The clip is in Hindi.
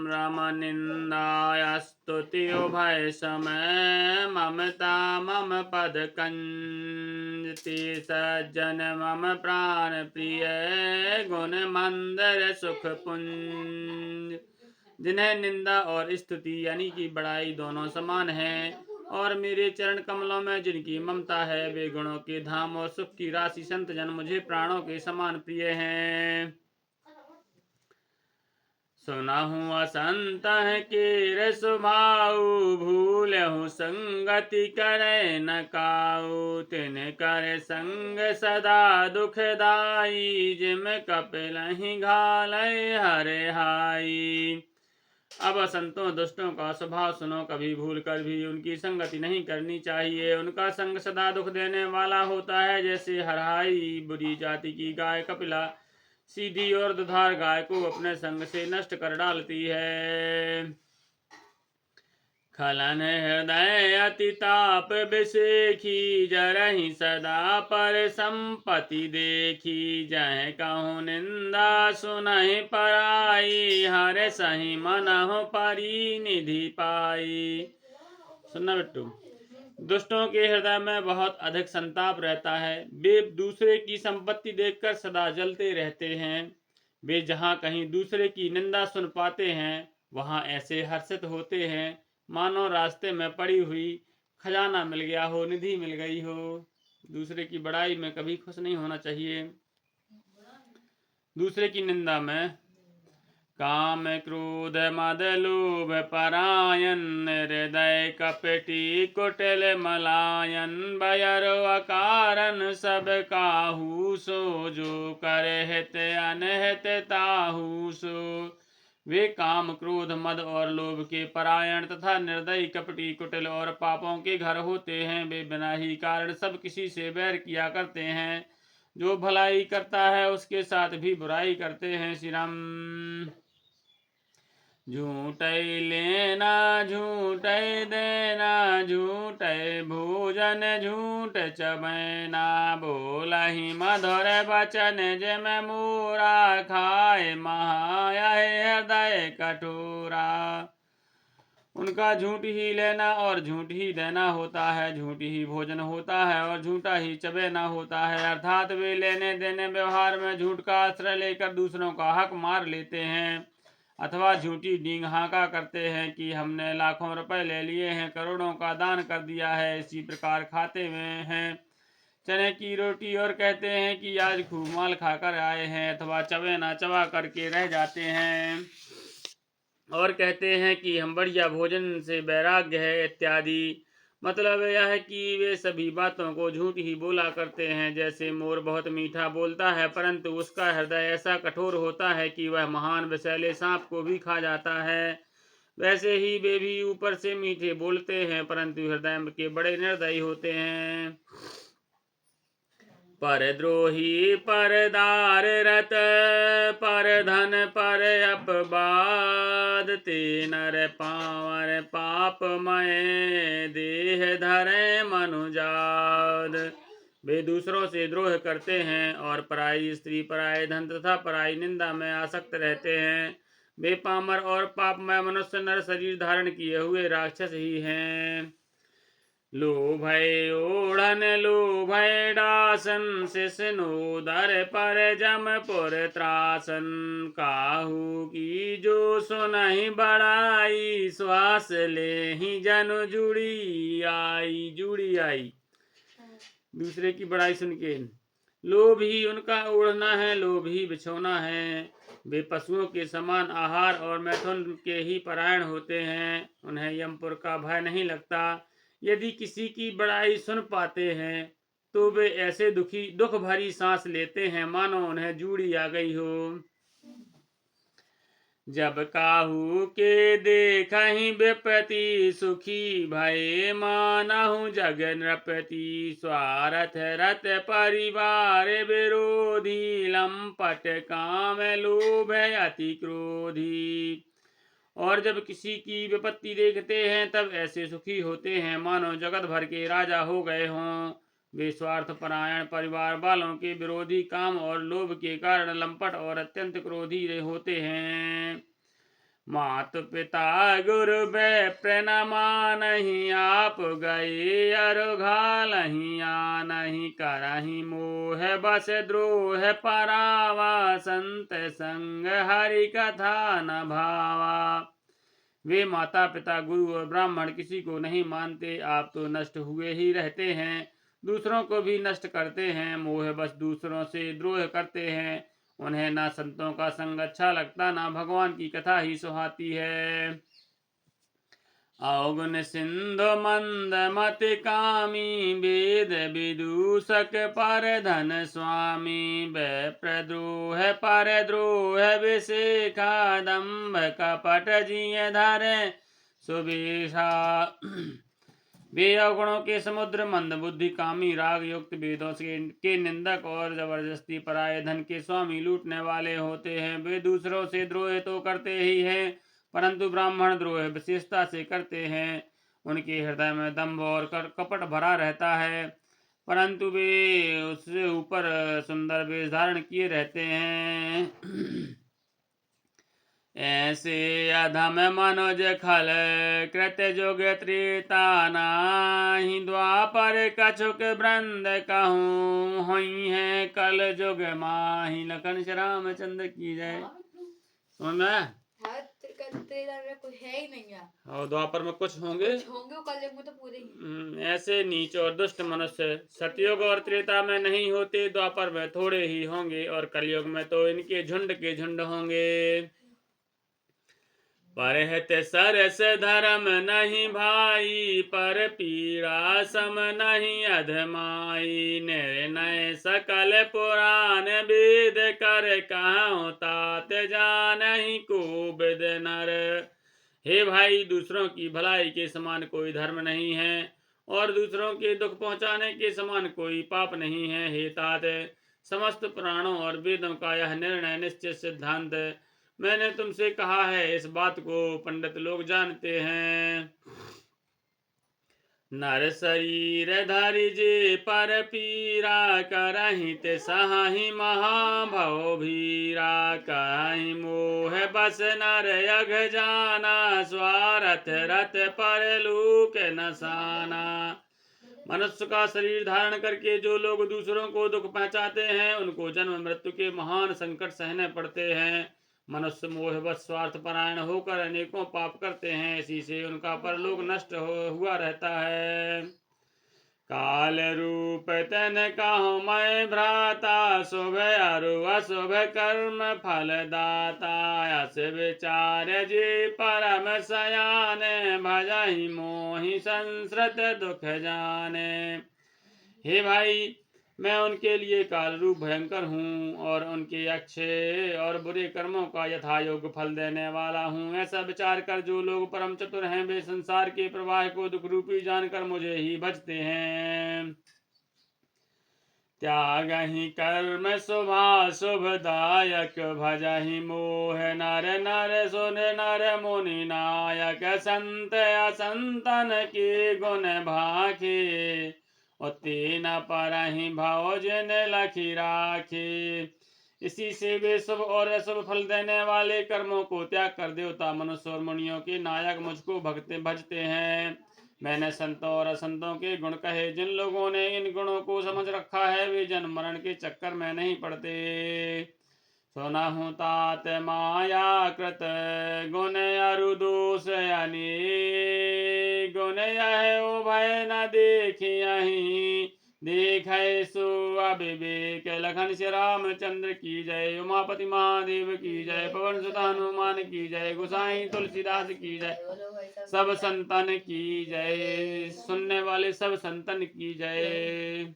रम निंदाया स्तुतियो भय समय ममता मम पद कंजति सज्जन मम प्राण प्रिय गुण मंदर सुख पुंज। जिन्हें निंदा और स्तुति यानी कि बड़ाई दोनों समान है और मेरे चरण कमलों में जिनकी ममता है वे गुणों के धाम और सुख की राशि संत जन मुझे प्राणों के समान प्रिय हैं। सुनहु असंत के स्वभाव भूलहु संगति करे न काऊ तिन कर संग सदा दुखदाई जिम कपिल ही घालय हरे हाई। अब असंतों दुष्टों का स्वभाव सुनो, कभी भूल कर भी उनकी संगति नहीं करनी चाहिए। उनका संग सदा दुख देने वाला होता है। जैसे हरहाई बुरी जाति की गाय कपिला सीधी और दुधार गाय को अपने संग से नष्ट कर डालती है। खलन हृदय अति ताप बिसेखी जरहि सदा पर संपत्ति देखी जह कहूँ निंदा सुनहि पराई हर सही मनहु परिनिधि पाई। सुनना बिट्टू, दुष्टों के हृदय में बहुत अधिक संताप रहता है। वे दूसरे की संपत्ति देखकर सदा जलते रहते हैं। वे जहाँ कहीं दूसरे की निंदा सुन पाते हैं वहाँ ऐसे हर्षित होते हैं मानो रास्ते में पड़ी हुई खजाना मिल गया हो, निधि मिल गई हो। दूसरे की बड़ाई में कभी खुश नहीं होना चाहिए। दूसरे की निंदा में काम क्रोध मद लोभ परायन हृदय कपटी कुटिल मलायन बयर अकारन सब काहू सो जो कर हित अनहित ताहू सो। वे काम क्रोध मद और लोभ के परायण तथा निर्दयी कपटी कुटिल और पापों के घर होते हैं। वे बिना ही कारण सब किसी से बैर किया करते हैं। जो भलाई करता है उसके साथ भी बुराई करते हैं। श्री राम। झूठै लेना झूठै देना झूठै भोजन झूठ चबैना बोलहि मधुर वचन जिम मोरा खाए महाय हृदय कठोरा। उनका झूठ ही लेना और झूठ ही देना होता है, झूठ ही भोजन होता है और झूठा ही चबेना होता है। अर्थात वे लेने देने व्यवहार में झूठ का आश्रय लेकर दूसरों का हक मार लेते हैं अथवा झूठी डींग हाँका करते हैं कि हमने लाखों रुपए ले लिए हैं, करोड़ों का दान कर दिया है। इसी प्रकार खाते में हैं चने की रोटी और कहते हैं कि आज खूब माल खाकर आए हैं, अथवा चबे ना चबा करके रह जाते हैं और कहते हैं कि हम बढ़िया भोजन से वैराग्य है इत्यादि। मतलब यह है कि वे सभी बातों को झूठ ही बोला करते हैं। जैसे मोर बहुत मीठा बोलता है परंतु उसका हृदय ऐसा कठोर होता है कि वह महान विषैले सांप को भी खा जाता है, वैसे ही वे भी ऊपर से मीठे बोलते हैं परंतु हृदय के बड़े निर्दयी होते हैं। परद्रोही परदार रत पर धन पर अपवाद ते नर पावर पापमय देह धरे मनुजाद। वे दूसरों से द्रोह करते हैं और पराई स्त्री पराये धन तथा पराई निंदा में आसक्त रहते हैं। वे पामर और पापमय मनुष्य नर शरीर धारण किए हुए राक्षस ही हैं। लोभय ओढ़न लोभय डासन शिशनोदर पर जमपुर त्रासन काहू की जो सुनहि बड़ाई श्वास ले ही जनु जुड़ी आई। दूसरे की बड़ाई सुन के लोभ ही उनका ओढ़ना है, लोभ ही बिछोना है। वे पशुओं के समान आहार और मैथुन के ही परायण होते हैं। उन्हें यमपुर का भय नहीं लगता। यदि किसी की बड़ाई सुन पाते हैं तो वे ऐसे दुख भरी सांस लेते हैं मानो उन्हें जूड़ी आ गई हो। जब काहू के देखहि विपति सुखी भय मानहु जग नृपति स्वार्थ रत परिवार विरोधी लंपट काम लोभ अति क्रोधी। और जब किसी की विपत्ति देखते हैं तब ऐसे सुखी होते हैं मानो जगत भर के राजा हो गए हों। वे स्वार्थ परायण परिवार वालों के विरोधी काम और लोभ के कारण लंपट और अत्यंत क्रोधी होते हैं। मात पिता गुरु बे प्रणमा नहीं, आप गई अरुघालही नहीं, करही मोह बस द्रोह परावा, संत संग हरि कथा न भावा। वे माता पिता गुरु और ब्राह्मण किसी को नहीं मानते, आप तो नष्ट हुए ही रहते हैं, दूसरों को भी नष्ट करते हैं, मोह बस दूसरों से द्रोह करते हैं, उन्हें ना संतों का संग अच्छा लगता, ना भगवान की कथा ही सुहाती है। अवगुण सिंधु मंद मति कामी, वेद विदूषक पर धन स्वामी, प्रद्रोह पर द्रोह विशेखा, दम्भ कपट जिय धरे सुबेशा। वे अवगुणों के समुद्र, मंद बुद्धि, कामी, राग युक्त, वेदों के निंदक और जबरदस्ती पराये धन के स्वामी, लूटने वाले होते हैं। वे दूसरों से द्रोह तो करते ही हैं, परंतु ब्राह्मण द्रोह विशेषता से करते हैं। उनके हृदय में दंभ और कपट भरा रहता है, परंतु वे उससे ऊपर सुंदर वेश धारण किए रहते हैं। ऐसे अधम मनुज खल कृत्य जुग त्रेता, नाही द्वापर कछुक वृंद कहूँ, हुई है कल जुग माही। लखन श्री रामचंद्र की जय। समझ में? त्रेता में कुछ है ही नहीं है, और द्वापर में कुछ होंगे, कलयुग में तो पूरे ही। ऐसे नीच और दुष्ट मनुष्य सतयुग और त्रेता में नहीं होते, द्वापर में थोड़े ही होंगे, और कलयुग में तो इनके झुंड के झुंड होंगे। परहित सरस धर्म नहीं भाई, पर पीड़ा सम नहीं अधमाई, निर्णय सकल पुराण वेद कर, कहूँ तात जानहि को विद नर। हे भाई, दूसरों की भलाई के समान कोई धर्म नहीं है, और दूसरों के दुख पहुँचाने के समान कोई पाप नहीं है। हे तात, समस्त पुराणों और वेदों का यह निर्णय निश्चित सिद्धांत मैंने तुमसे कहा है, इस बात को पंडित लोग जानते हैं। नर शरीर धरि जे पर पीरा, करहि ते सहाहि महाभव भीरा, कहि मोह बस नर यघ जाना, स्वार्थ रथ पर लूक नसाना। मनुष्य का शरीर धारण करके जो लोग दूसरों को दुख पहुंचाते हैं, उनको जन्म मृत्यु के महान संकट सहने पड़ते हैं। मनुष्य मोहवश स्वार्थ परायण होकर अनेकों पाप करते हैं, इसी से उनका परलोक नष्ट हुआ रहता है। काल रूप तन कहूँ मैं भ्राता, शुभ अरु अशुभ कर्म फल दाता, अस विचार जे परम सयान, भजहि मोहि संसृत दुख जाने। हे भाई, मैं उनके लिए काल रूप भयंकर हूँ, और उनके अच्छे और बुरे कर्मों का यथायोग्य फल देने वाला हूँ। ऐसा विचार कर जो लोग परम चतुर हैं, वे संसार के प्रवाह को दुख रूपी जानकर मुझे ही भजते हैं। त्यागहि कर्म शुभा शुभदायक, भजहि मोह नर नर सुन नर मुनि नायक, संत असंतन के गुण भाखे, उते न परहि भव जिन लखी राखे। इसी से वे शुभ और अशुभ फल देने वाले कर्मों को त्याग कर देवता मनुष्य और मुनियों के नायक मुझको भजते हैं। मैंने संतों और असंतों के गुण कहे, जिन लोगों ने इन गुणों को समझ रखा है, वे जन्म मरण के चक्कर में नहीं पड़ते। सुना हूँ तात माया कृत, गुण अरु दोष अनेक, गुण यह उभय न देखियहि, देखे सो अविवेक। लखन श्री रामचंद्र की जय। उमापति महादेव की जय। पवन सुत हनुमान की जय। गोसाई तुलसीदास की जय। सब संतन की जय। सुनने वाले सब संतन की जय।